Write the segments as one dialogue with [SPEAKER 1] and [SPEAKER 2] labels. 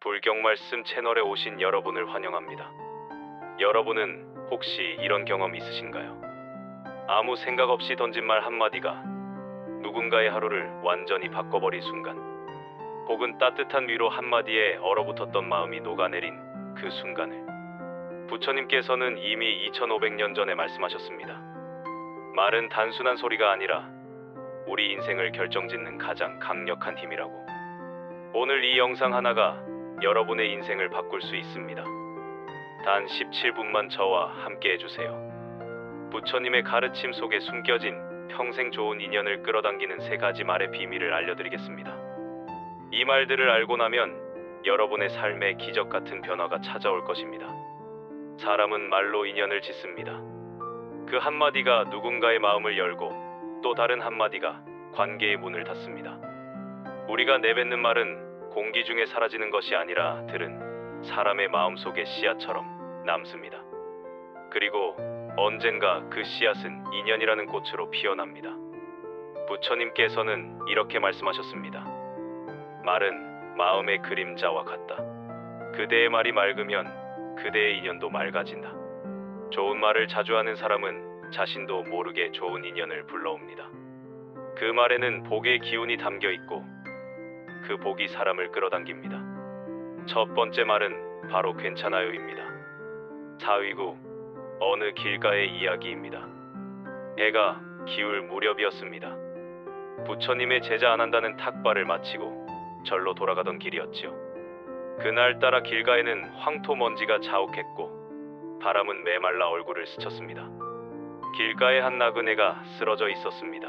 [SPEAKER 1] 불경말씀 채널에 오신 여러분을 환영합니다. 여러분은 혹시 이런 경험 있으신가요? 아무 생각 없이 던진 말 한마디가 누군가의 하루를 완전히 바꿔버린 순간, 혹은 따뜻한 위로 한마디에 얼어붙었던 마음이 녹아내린 그 순간을 부처님께서는 이미 2500년 전에 말씀하셨습니다. 말은 단순한 소리가 아니라 우리 인생을 결정짓는 가장 강력한 힘이라고. 오늘 이 영상 하나가 여러분의 인생을 바꿀 수 있습니다. 단 17분만 저와 함께 해주세요. 부처님의 가르침 속에 숨겨진 평생 좋은 인연을 끌어당기는 3가지 말의 비밀을 알려드리겠습니다. 이 말들을 알고 나면 여러분의 삶에 기적 같은 변화가 찾아올 것입니다. 사람은 말로 인연을 짓습니다. 그 한마디가 누군가의 마음을 열고 또 다른 한마디가 관계의 문을 닫습니다. 우리가 내뱉는 말은 공기 중에 사라지는 것이 아니라 들은 사람의 마음속의 씨앗처럼 남습니다. 그리고 언젠가 그 씨앗은 인연이라는 꽃으로 피어납니다. 부처님께서는 이렇게 말씀하셨습니다. 말은 마음의 그림자와 같다. 그대의 말이 맑으면 그대의 인연도 맑아진다. 좋은 말을 자주 하는 사람은 자신도 모르게 좋은 인연을 불러옵니다. 그 말에는 복의 기운이 담겨 있고 그 복이 사람을 끌어당깁니다. 첫 번째 말은 바로 괜찮아요입니다. 사위구 어느 길가의 이야기입니다. 해가 기울 무렵이었습니다. 부처님의 제자 안 한다는 탁발을 마치고 절로 돌아가던 길이었죠. 그날따라 길가에는 황토 먼지가 자욱했고 바람은 메말라 얼굴을 스쳤습니다. 길가에 한 나그네가 쓰러져 있었습니다.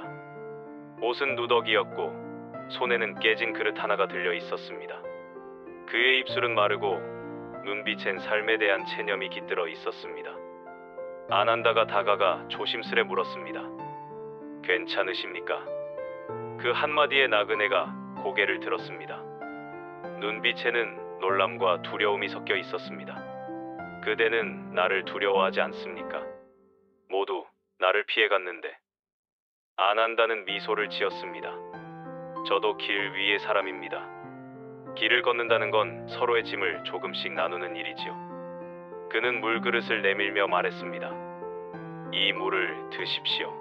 [SPEAKER 1] 옷은 누더기였고 손에는 깨진 그릇 하나가 들려 있었습니다. 그의 입술은 마르고 눈빛엔 삶에 대한 체념이 깃들어 있었습니다. 아난다가 다가가 조심스레 물었습니다. 괜찮으십니까? 그 한마디에 나그네가 고개를 들었습니다. 눈빛에는 놀람과 두려움이 섞여 있었습니다. 그대는 나를 두려워하지 않습니까? 모두 나를 피해갔는데. 아난다는 미소를 지었습니다. 저도 길 위의 사람입니다. 길을 걷는다는 건 서로의 짐을 조금씩 나누는 일이지요. 그는 물그릇을 내밀며 말했습니다. 이 물을 드십시오.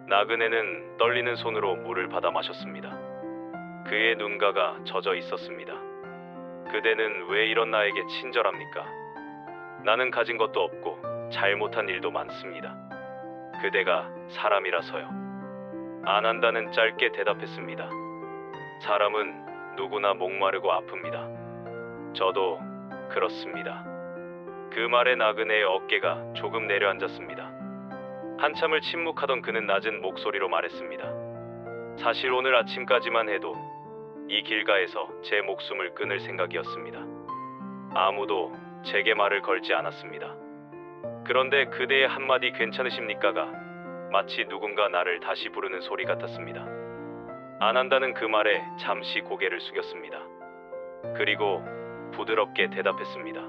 [SPEAKER 1] 나그네는 떨리는 손으로 물을 받아 마셨습니다. 그의 눈가가 젖어 있었습니다. 그대는 왜 이런 나에게 친절합니까? 나는 가진 것도 없고 잘못한 일도 많습니다. 그대가 사람이라서요. 아난다는 짧게 대답했습니다. 사람은 누구나 목마르고 아픕니다. 저도 그렇습니다. 그 말에 나그네의 어깨가 조금 내려앉았습니다. 한참을 침묵하던 그는 낮은 목소리로 말했습니다. 사실 오늘 아침까지만 해도 이 길가에서 제 목숨을 끊을 생각이었습니다. 아무도 제게 말을 걸지 않았습니다. 그런데 그대의 한마디 괜찮으십니까가 마치 누군가 나를 다시 부르는 소리 같았습니다. 아난다는 그 말에 잠시 고개를 숙였습니다. 그리고 부드럽게 대답했습니다.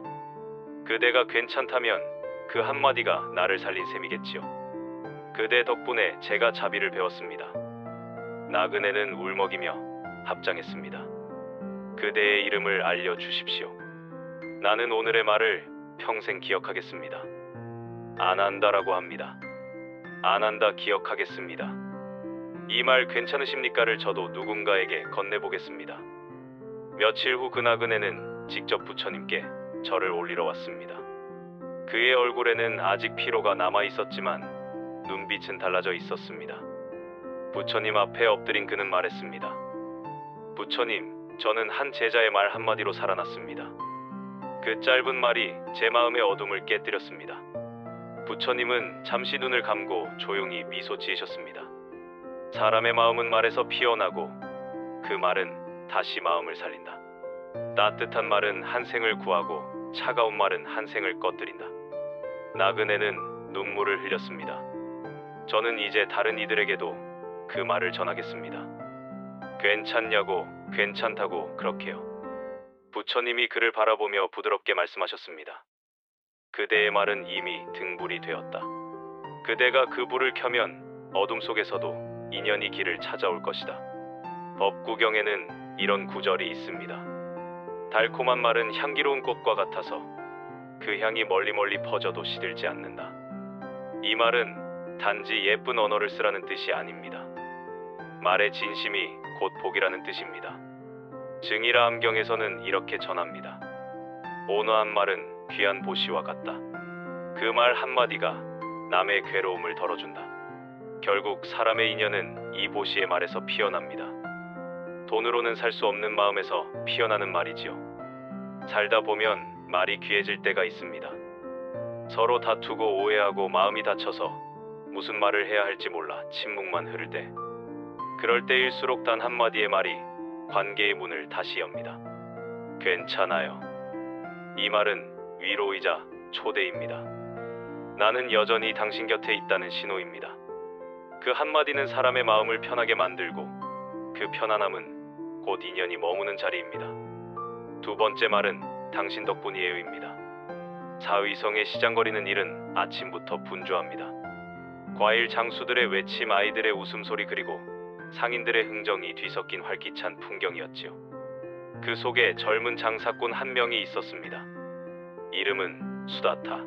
[SPEAKER 1] 그대가 괜찮다면 그 한마디가 나를 살린 셈이겠지요. 그대 덕분에 제가 자비를 배웠습니다. 나그네는 울먹이며 합장했습니다. 그대의 이름을 알려주십시오. 나는 오늘의 말을 평생 기억하겠습니다. 아난다라고 합니다. 아난다 기억하겠습니다. 이 말 괜찮으십니까를 저도 누군가에게 건네보겠습니다. 며칠 후 그 나그네는 직접 부처님께 절을 올리러 왔습니다. 그의 얼굴에는 아직 피로가 남아있었지만 눈빛은 달라져 있었습니다. 부처님 앞에 엎드린 그는 말했습니다. 부처님, 저는 한 제자의 말 한마디로 살아났습니다. 그 짧은 말이 제 마음의 어둠을 깨뜨렸습니다. 부처님은 잠시 눈을 감고 조용히 미소 지으셨습니다. 사람의 마음은 말에서 피어나고 그 말은 다시 마음을 살린다. 따뜻한 말은 한 생을 구하고 차가운 말은 한 생을 꺼뜨린다. 나그네는 눈물을 흘렸습니다. 저는 이제 다른 이들에게도 그 말을 전하겠습니다. 괜찮냐고, 괜찮다고 그렇게요. 부처님이 그를 바라보며 부드럽게 말씀하셨습니다. 그대의 말은 이미 등불이 되었다. 그대가 그 불을 켜면 어둠 속에서도 인연이 길을 찾아올 것이다. 법구경에는 이런 구절이 있습니다. 달콤한 말은 향기로운 꽃과 같아서 그 향이 멀리 퍼져도 시들지 않는다. 이 말은 단지 예쁜 언어를 쓰라는 뜻이 아닙니다. 말의 진심이 곧 복이라는 뜻입니다. 증이라 암경에서는 이렇게 전합니다. 온화한 말은 귀한 보시와 같다. 그 말 한마디가 남의 괴로움을 덜어준다. 결국 사람의 인연은 이 보시의 말에서 피어납니다. 돈으로는 살 수 없는 마음에서 피어나는 말이지요. 살다 보면 말이 귀해질 때가 있습니다. 서로 다투고 오해하고 마음이 다쳐서 무슨 말을 해야 할지 몰라 침묵만 흐를 때, 그럴 때일수록 단 한마디의 말이 관계의 문을 다시 엽니다. 괜찮아요. 이 말은 위로이자 초대입니다. 나는 여전히 당신 곁에 있다는 신호입니다. 그 한마디는 사람의 마음을 편하게 만들고 그 편안함은 곧 인연이 머무는 자리입니다. 두 번째 말은 당신 덕분이에요입니다. 사위성의 시장거리는 일은 아침부터 분주합니다. 과일 장수들의 외침, 아이들의 웃음소리, 그리고 상인들의 흥정이 뒤섞인 활기찬 풍경이었지요. 그 속에 젊은 장사꾼 한 명이 있었습니다. 이름은 수다타.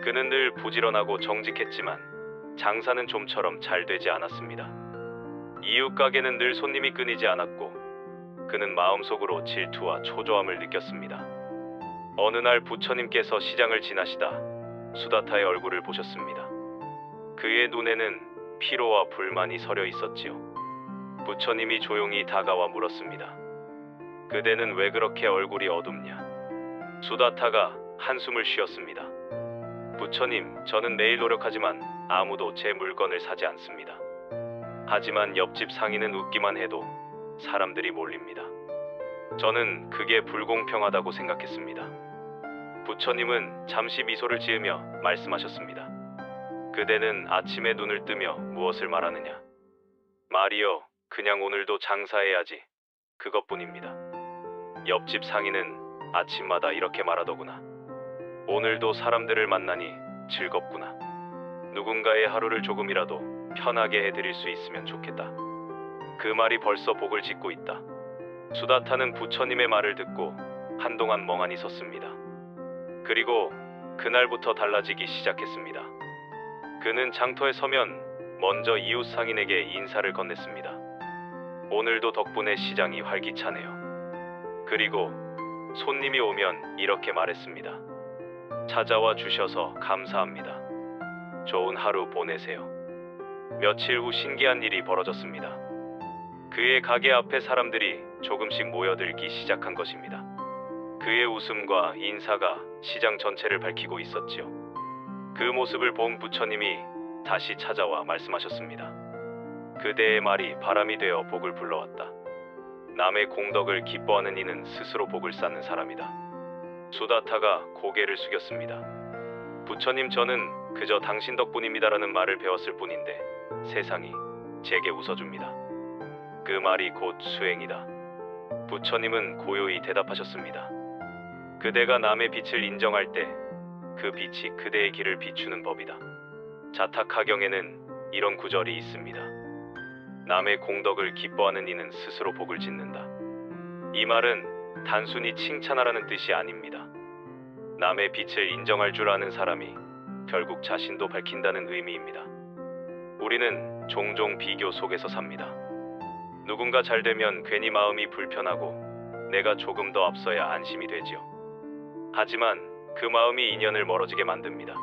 [SPEAKER 1] 그는 늘 부지런하고 정직했지만 장사는 좀처럼 잘 되지 않았습니다. 이웃 가게는 늘 손님이 끊이지 않았고 그는 마음속으로 질투와 초조함을 느꼈습니다. 어느 날 부처님께서 시장을 지나시다 수다타의 얼굴을 보셨습니다. 그의 눈에는 피로와 불만이 서려 있었지요. 부처님이 조용히 다가와 물었습니다. 그대는 왜 그렇게 얼굴이 어둡냐? 수다타가 한숨을 쉬었습니다. 부처님, 저는 매일 노력하지만 아무도 제 물건을 사지 않습니다. 하지만 옆집 상인은 웃기만 해도 사람들이 몰립니다. 저는 그게 불공평하다고 생각했습니다. 부처님은 잠시 미소를 지으며 말씀하셨습니다. 그대는 아침에 눈을 뜨며 무엇을 말하느냐? 말이요, 그냥 오늘도 장사해야지. 그것뿐입니다. 옆집 상인은 아침마다 이렇게 말하더구나. 오늘도 사람들을 만나니 즐겁구나. 누군가의 하루를 조금이라도 편하게 해드릴 수 있으면 좋겠다. 그 말이 벌써 복을 짓고 있다. 수다타는 부처님의 말을 듣고 한동안 멍하니 섰습니다. 그리고 그날부터 달라지기 시작했습니다. 그는 장터에 서면 먼저 이웃 상인에게 인사를 건넸습니다. 오늘도 덕분에 시장이 활기차네요. 그리고 손님이 오면 이렇게 말했습니다. 찾아와 주셔서 감사합니다. 좋은 하루 보내세요. 며칠 후 신기한 일이 벌어졌습니다. 그의 가게 앞에 사람들이 조금씩 모여들기 시작한 것입니다. 그의 웃음과 인사가 시장 전체를 밝히고 있었지요. 그 모습을 본 부처님이 다시 찾아와 말씀하셨습니다. 그대의 말이 바람이 되어 복을 불러왔다. 남의 공덕을 기뻐하는 이는 스스로 복을 쌓는 사람이다. 수다타가 고개를 숙였습니다. 부처님, 저는 그저 당신 덕분입니다라는 말을 배웠을 뿐인데 세상이 제게 웃어줍니다. 그 말이 곧 수행이다. 부처님은 고요히 대답하셨습니다. 그대가 남의 빛을 인정할 때 그 빛이 그대의 길을 비추는 법이다. 자타카경에는 이런 구절이 있습니다. 남의 공덕을 기뻐하는 이는 스스로 복을 짓는다. 이 말은 단순히 칭찬하라는 뜻이 아닙니다. 남의 빛을 인정할 줄 아는 사람이 결국 자신도 밝힌다는 의미입니다. 우리는 종종 비교 속에서 삽니다. 누군가 잘 되면 괜히 마음이 불편하고 내가 조금 더 앞서야 안심이 되지요. 하지만 그 마음이 인연을 멀어지게 만듭니다.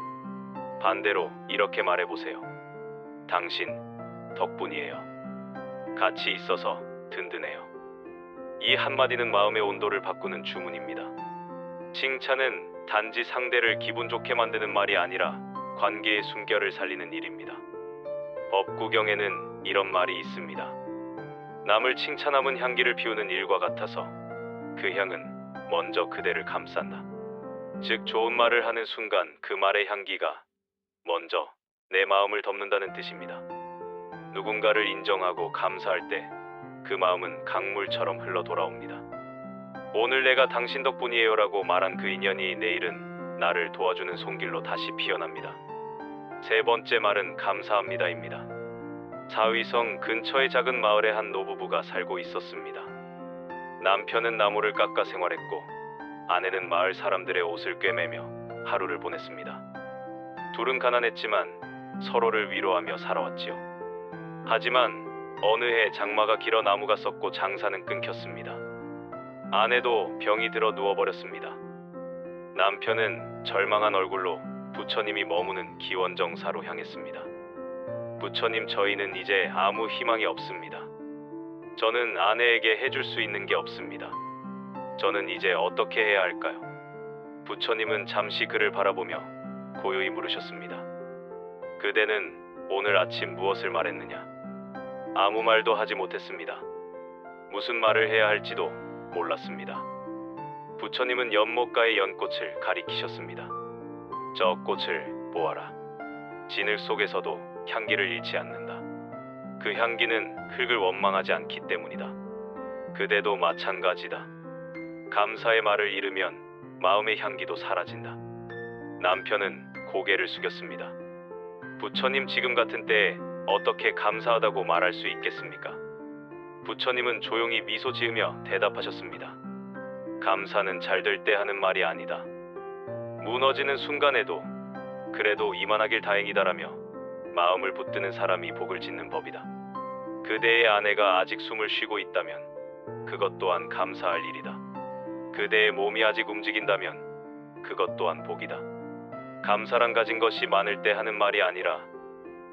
[SPEAKER 1] 반대로 이렇게 말해보세요. 당신 덕분이에요. 같이 있어서 든든해요. 이 한마디는 마음의 온도를 바꾸는 주문입니다. 칭찬은 단지 상대를 기분 좋게 만드는 말이 아니라 관계의 숨결을 살리는 일입니다. 법구경에는 이런 말이 있습니다. 남을 칭찬함은 향기를 피우는 일과 같아서 그 향은 먼저 그대를 감싼다. 즉, 좋은 말을 하는 순간 그 말의 향기가 먼저 내 마음을 덮는다는 뜻입니다. 누군가를 인정하고 감사할 때 그 마음은 강물처럼 흘러 돌아옵니다. 오늘 내가 당신 덕분이에요라고 말한 그 인연이 내일은 나를 도와주는 손길로 다시 피어납니다. 세 번째 말은 감사합니다입니다. 사위성 근처의 작은 마을에 한 노부부가 살고 있었습니다. 남편은 나무를 깎아 생활했고 아내는 마을 사람들의 옷을 꿰매며 하루를 보냈습니다. 둘은 가난했지만 서로를 위로하며 살아왔지요. 하지만 어느 해 장마가 길어 나무가 썩고 장사는 끊겼습니다. 아내도 병이 들어 누워버렸습니다. 남편은 절망한 얼굴로 부처님이 머무는 기원정사로 향했습니다. 부처님, 저희는 이제 아무 희망이 없습니다. 저는 아내에게 해줄 수 있는 게 없습니다. 저는 이제 어떻게 해야 할까요? 부처님은 잠시 그를 바라보며 고요히 물으셨습니다. 그대는 오늘 아침 무엇을 말했느냐? 아무 말도 하지 못했습니다. 무슨 말을 해야 할지도 몰랐습니다. 부처님은 연못가의 연꽃을 가리키셨습니다. 저 꽃을 보아라. 진흙 속에서도 향기를 잃지 않는다. 그 향기는 흙을 원망하지 않기 때문이다. 그대도 마찬가지다. 감사의 말을 잃으면 마음의 향기도 사라진다. 남편은 고개를 숙였습니다. 부처님, 지금 같은 때에 어떻게 감사하다고 말할 수 있겠습니까? 부처님은 조용히 미소 지으며 대답하셨습니다. 감사는 잘 될 때 하는 말이 아니다. 무너지는 순간에도 그래도 이만하길 다행이다라며 마음을 붙드는 사람이 복을 짓는 법이다. 그대의 아내가 아직 숨을 쉬고 있다면 그것 또한 감사할 일이다. 그대의 몸이 아직 움직인다면 그것 또한 복이다. 감사란 가진 것이 많을 때 하는 말이 아니라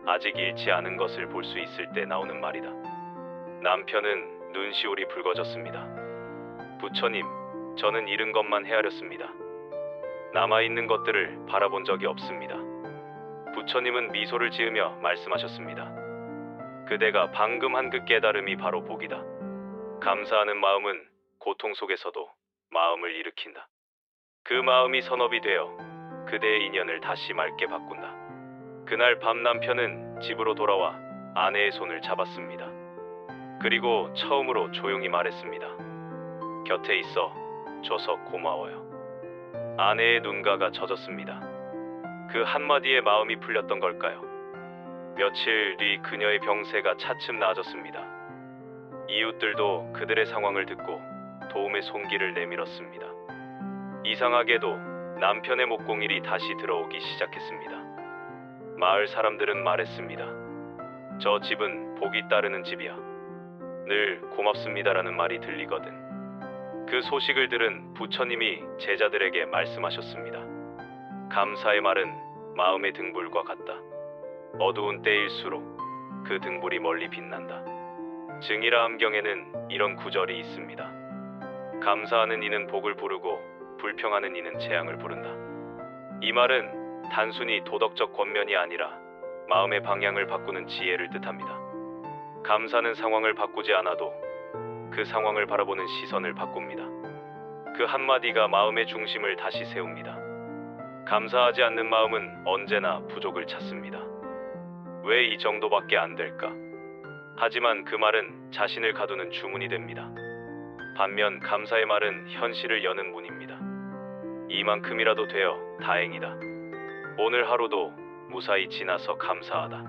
[SPEAKER 1] 아직 잃지 않은 것을 볼 수 있을 때 나오는 말이다. 남편은 눈시울이 붉어졌습니다. 부처님, 저는 잃은 것만 헤아렸습니다. 남아있는 것들을 바라본 적이 없습니다. 부처님은 미소를 지으며 말씀하셨습니다. 그대가 방금 한 그 깨달음이 바로 복이다. 감사하는 마음은 고통 속에서도 마음을 일으킨다. 그 마음이 선업이 되어 그대의 인연을 다시 맑게 바꾼다. 그날 밤 남편은 집으로 돌아와 아내의 손을 잡았습니다. 그리고 처음으로 조용히 말했습니다. 곁에 있어 줘서 고마워요. 아내의 눈가가 젖었습니다. 그 한마디에 마음이 풀렸던 걸까요? 며칠 뒤 그녀의 병세가 차츰 나아졌습니다. 이웃들도 그들의 상황을 듣고 도움의 손길을 내밀었습니다. 이상하게도 남편의 목공일이 다시 들어오기 시작했습니다. 마을 사람들은 말했습니다. 저 집은 복이 따르는 집이야. 늘 고맙습니다라는 말이 들리거든. 그 소식을 들은 부처님이 제자들에게 말씀하셨습니다. 감사의 말은 마음의 등불과 같다. 어두운 때일수록 그 등불이 멀리 빛난다. 증이라 함경에는 이런 구절이 있습니다. 감사하는 이는 복을 부르고 불평하는 이는 재앙을 부른다. 이 말은 단순히 도덕적 권면이 아니라 마음의 방향을 바꾸는 지혜를 뜻합니다. 감사는 상황을 바꾸지 않아도 그 상황을 바라보는 시선을 바꿉니다. 그 한마디가 마음의 중심을 다시 세웁니다. 감사하지 않는 마음은 언제나 부족을 찾습니다. 왜 이 정도밖에 안 될까? 하지만 그 말은 자신을 가두는 주문이 됩니다. 반면 감사의 말은 현실을 여는 문입니다. 이만큼이라도 되어 다행이다. 오늘 하루도 무사히 지나서 감사하다.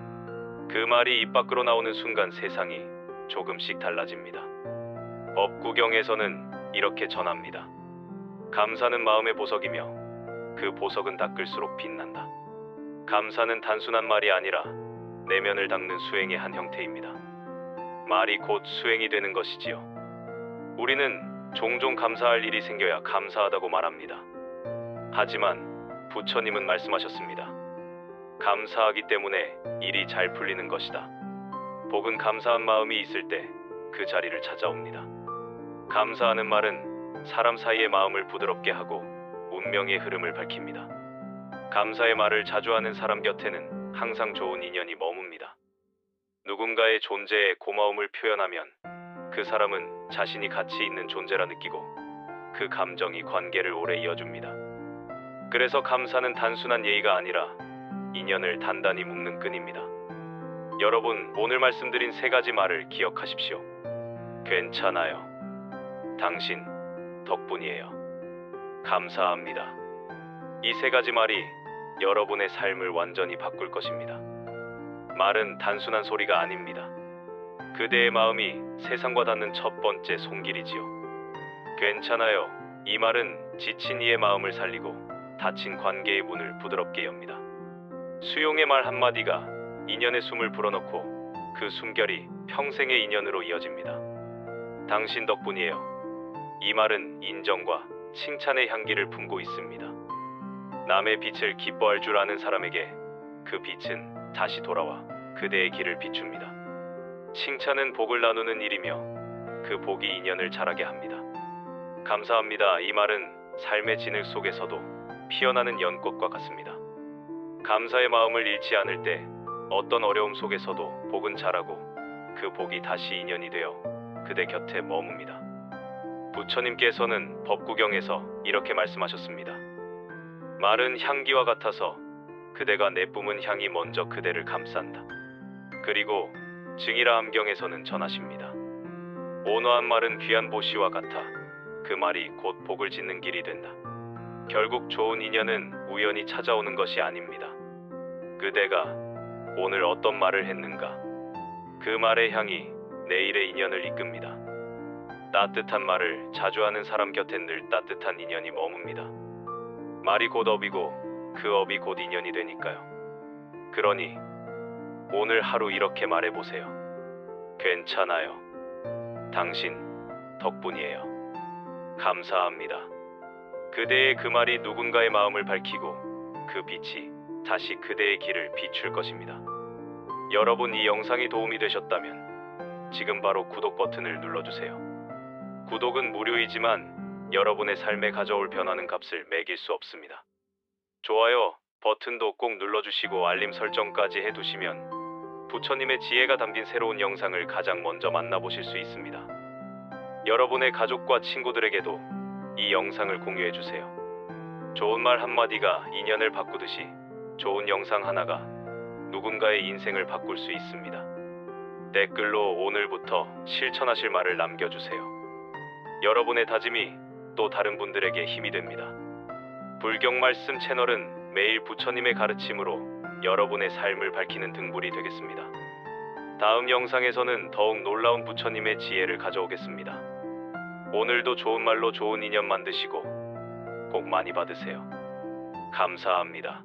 [SPEAKER 1] 그 말이 입 밖으로 나오는 순간 세상이 조금씩 달라집니다. 법구경에서는 이렇게 전합니다. 감사는 마음의 보석이며 그 보석은 닦을수록 빛난다. 감사는 단순한 말이 아니라 내면을 닦는 수행의 한 형태입니다. 말이 곧 수행이 되는 것이지요. 우리는 종종 감사할 일이 생겨야 감사하다고 말합니다. 하지만 부처님은 말씀하셨습니다. 감사하기 때문에 일이 잘 풀리는 것이다. 복은 감사한 마음이 있을 때 그 자리를 찾아옵니다. 감사하는 말은 사람 사이의 마음을 부드럽게 하고 운명의 흐름을 밝힙니다. 감사의 말을 자주 하는 사람 곁에는 항상 좋은 인연이 머뭅니다. 누군가의 존재에 고마움을 표현하면 그 사람은 자신이 가치 있는 존재라 느끼고 그 감정이 관계를 오래 이어줍니다. 그래서 감사는 단순한 예의가 아니라 인연을 단단히 묶는 끈입니다. 여러분, 오늘 말씀드린 세 가지 말을 기억하십시오. 괜찮아요. 당신 덕분이에요. 감사합니다. 이 세 가지 말이 여러분의 삶을 완전히 바꿀 것입니다. 말은 단순한 소리가 아닙니다. 그대의 마음이 세상과 닿는 첫 번째 손길이지요. 괜찮아요. 이 말은 지친 이의 마음을 살리고 닫힌 관계의 문을 부드럽게 엽니다. 수용의 말 한마디가 인연의 숨을 불어넣고 그 숨결이 평생의 인연으로 이어집니다. 당신 덕분이에요. 이 말은 인정과 칭찬의 향기를 품고 있습니다. 남의 빛을 기뻐할 줄 아는 사람에게 그 빛은 다시 돌아와 그대의 길을 비춥니다. 칭찬은 복을 나누는 일이며 그 복이 인연을 자라게 합니다. 감사합니다. 이 말은 삶의 진흙 속에서도 피어나는 연꽃과 같습니다. 감사의 마음을 잃지 않을 때 어떤 어려움 속에서도 복은 자라고 그 복이 다시 인연이 되어 그대 곁에 머뭅니다. 부처님께서는 법구경에서 이렇게 말씀하셨습니다. 말은 향기와 같아서 그대가 내뿜은 향이 먼저 그대를 감싼다. 그리고 증이라 함경에서는 전하십니다. 온화한 말은 귀한 보시와 같아 그 말이 곧 복을 짓는 길이 된다. 결국 좋은 인연은 우연히 찾아오는 것이 아닙니다. 그대가 오늘 어떤 말을 했는가, 그 말의 향이 내일의 인연을 이끕니다. 따뜻한 말을 자주 하는 사람 곁엔 늘 따뜻한 인연이 머뭅니다. 말이 곧 업이고 그 업이 곧 인연이 되니까요. 그러니 오늘 하루 이렇게 말해보세요. 괜찮아요. 당신 덕분이에요. 감사합니다. 그대의 그 말이 누군가의 마음을 밝히고 그 빛이 다시 그대의 길을 비출 것입니다. 여러분, 이 영상이 도움이 되셨다면 지금 바로 구독 버튼을 눌러주세요. 구독은 무료이지만 여러분의 삶에 가져올 변화는 값을 매길 수 없습니다. 좋아요 버튼도 꼭 눌러주시고 알림 설정까지 해두시면 부처님의 지혜가 담긴 새로운 영상을 가장 먼저 만나보실 수 있습니다. 여러분의 가족과 친구들에게도 이 영상을 공유해주세요. 좋은 말 한마디가 인연을 바꾸듯이 좋은 영상 하나가 누군가의 인생을 바꿀 수 있습니다. 댓글로 오늘부터 실천하실 말을 남겨주세요. 여러분의 다짐이 또 다른 분들에게 힘이 됩니다. 불경말씀 채널은 매일 부처님의 가르침으로 여러분의 삶을 밝히는 등불이 되겠습니다. 다음 영상에서는 더욱 놀라운 부처님의 지혜를 가져오겠습니다. 오늘도 좋은 말로 좋은 인연 만드시고 복 많이 받으세요. 감사합니다.